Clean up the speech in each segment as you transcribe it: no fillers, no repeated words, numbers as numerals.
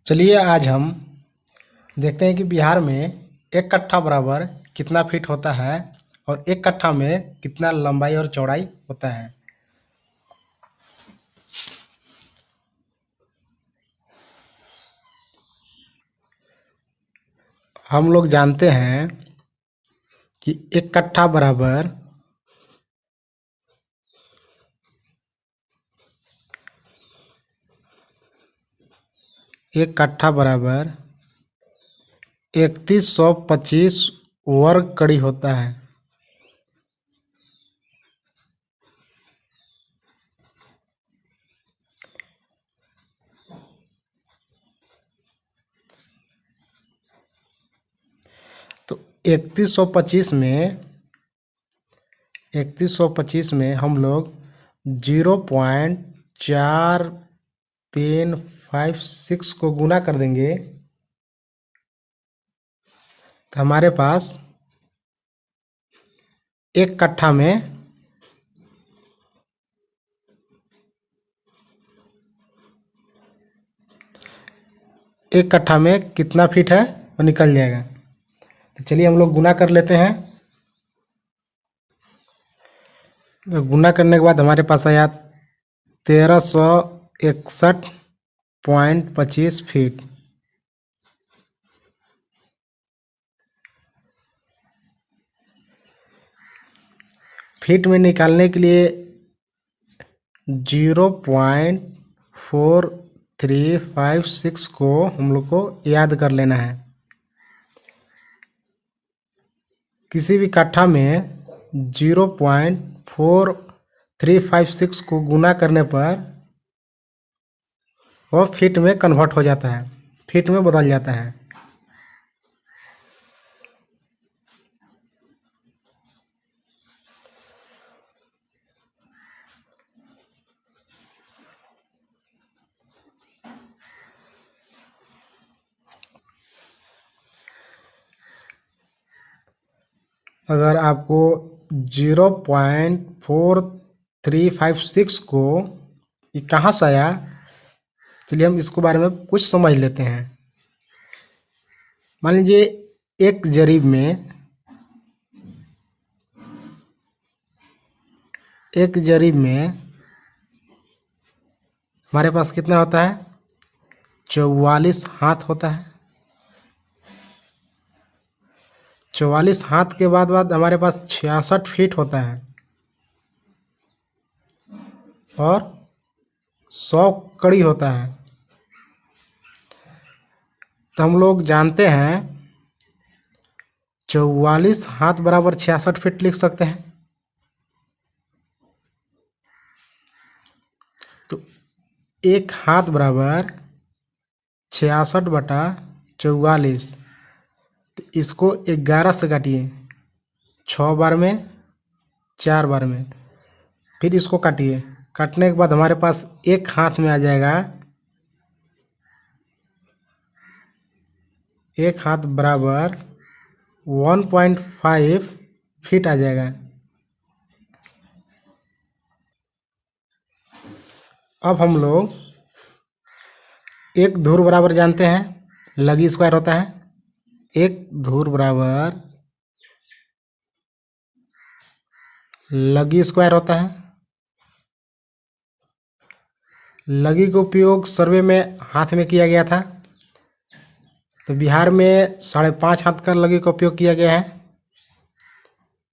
चलिए आज हम देखते हैं कि बिहार में एक कट्ठा बराबर कितना फीट होता है और एक कट्ठा में कितना लंबाई और चौड़ाई होता है। हम लोग जानते हैं कि एक कट्ठा बराबर एक कट्ठा बराबर 3125 वर्ग कड़ी होता है। तो 3125 में हम लोग 0.4356 को गुना कर देंगे तो हमारे पास एक कट्ठा में कितना फीट है वो निकल जाएगा। तो चलिए हम लोग गुना कर लेते हैं। तो गुना करने के बाद हमारे पास आया 1361.25 फीट। फीट में निकालने के लिए 0.4356 को हम लोग को याद कर लेना है। किसी भी कट्ठा में 0.4356 को गुना करने पर वह फीट में कन्वर्ट हो जाता है, फीट में बदल जाता है। अगर आपको 0.4356 को ये कहाँ से आया, चलिए हम इसको बारे में कुछ समझ लेते हैं। मान लीजिए एक जरीब में हमारे पास कितना होता है, 44 हाथ होता है। 44 हाथ के बाद हमारे पास 66 फीट होता है और 100 कड़ी होता है। तो हम लोग जानते हैं 44 हाथ बराबर 66 फीट लिख सकते हैं। तो एक हाथ बराबर 66/44। तो इसको 11 से काटिए, 6 बार में, 4 बार में, फिर इसको काटिए। काटने के बाद हमारे पास एक हाथ में आ जाएगा, एक हाथ बराबर 1.5 फीट आ जाएगा। अब हम लोग एक धुर बराबर जानते हैं, लगी स्क्वायर होता है। एक धुर बराबर लगी स्क्वायर होता है। लगी का उपयोग सर्वे में हाथ में किया गया था। तो बिहार में 5.5 हाथ का लगी का उपयोग किया गया है।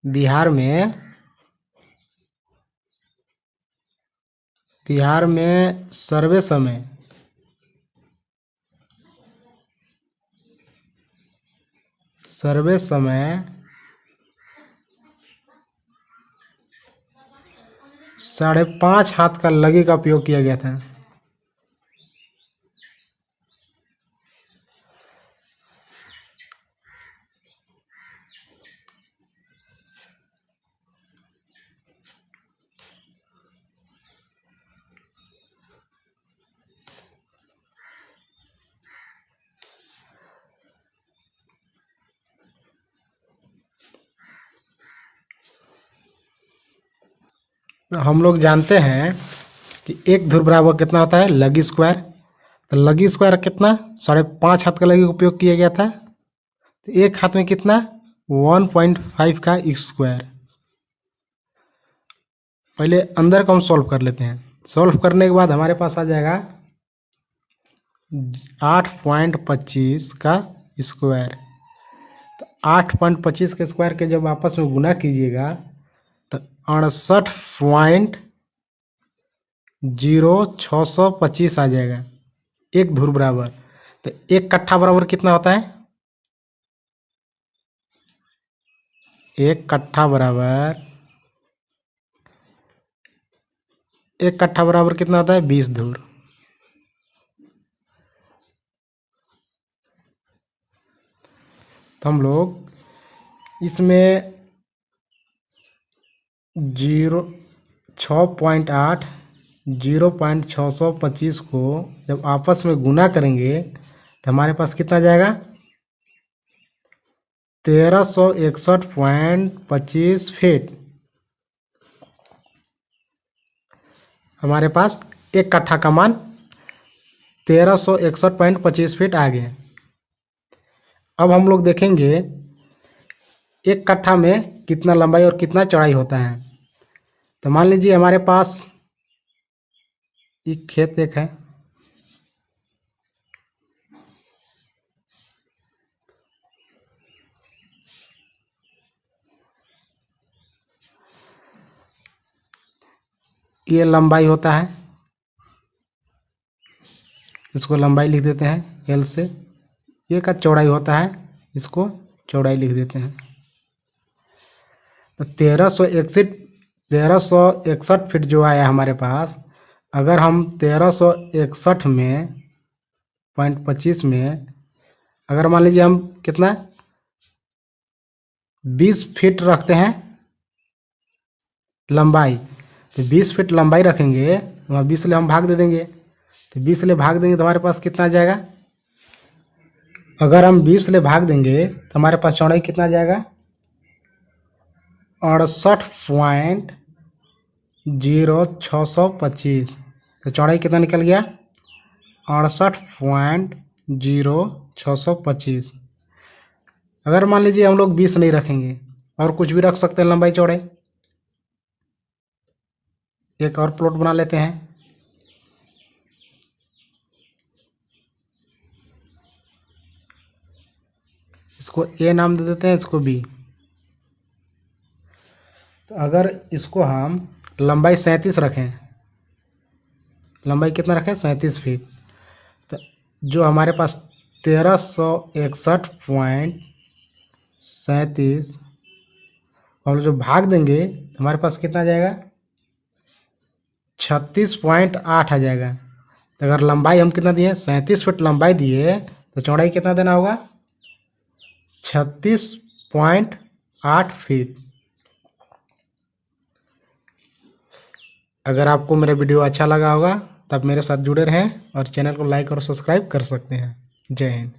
बिहार में सर्वे समय सर्वे समय 5.5 हाथ का लगी का उपयोग किया गया था। हम लोग जानते हैं कि एक धुर बराबर कितना होता है, लगी स्क्वायर। तो लगी स्क्वायर कितना 5.5 हाथ का लगी उपयोग किया गया था। तो एक हाथ में कितना 1.5 का स्क्वायर। पहले अंदर को हम सॉल्व कर लेते हैं। सॉल्व करने के बाद हमारे पास आ जाएगा 8.25 का स्क्वायर। तो 8.25 के स्क्वायर के जब आपस में गुना कीजिएगा तो 68.0625 आ जाएगा। एक धुर बराबर। तो एक कट्ठा बराबर कितना होता है? एक कट्ठा बराबर कितना होता है? 20 धुर। तो हम लोग इसमें 6.8 0.625 को जब आपस में गुना करेंगे तो हमारे पास कितना जाएगा? 1361.25 फीट। हमारे पास एक कट्ठा का मान 1361.25 फीट आ गया। अब हम लोग देखेंगे एक कट्ठा में कितना लंबाई और कितना चौड़ाई होता है। तो मान लीजिए हमारे पास एक खेत एक है। ये लंबाई होता है, इसको लंबाई लिख देते हैं एल से। ये का चौड़ाई होता है, इसको चौड़ाई लिख देते हैं। तो 1361 फीट जो आया हमारे पास, अगर हम 1361 में 0.25 में अगर मान लीजिए हम कितना 20 फीट रखते हैं लंबाई, तो 20 फीट लंबाई रखेंगे तो वहाँ 20 से हम भाग दे देंगे। तो 20 से भाग देंगे तो हमारे पास कितना आ जाएगा? अगर हम 20 से भाग देंगे तो हमारे पास चौड़ाई कितना आ जाएगा? 68.0625। तो चौड़ाई कितना निकल गया? 68.0625। अगर मान लीजिए हम लोग 20 नहीं रखेंगे और कुछ भी रख सकते हैं लंबाई चौड़ाई। एक और प्लॉट बना लेते हैं। इसको ए नाम दे देते हैं, इसको बी। तो अगर इसको हम लंबाई 37 रखें, लंबाई कितना रखें? 37 फीट। तो जो हमारे पास 1361.37 और जो भाग देंगे तो हमारे पास कितना आ जाएगा? 36.8 आ जाएगा। तो अगर लंबाई हम कितना दिए? 37 फीट लंबाई दिए तो चौड़ाई कितना देना होगा? 36.8 फीट। अगर आपको मेरा वीडियो अच्छा लगा होगा तब मेरे साथ जुड़े रहें और चैनल को लाइक और सब्सक्राइब कर सकते हैं। जय हिंद।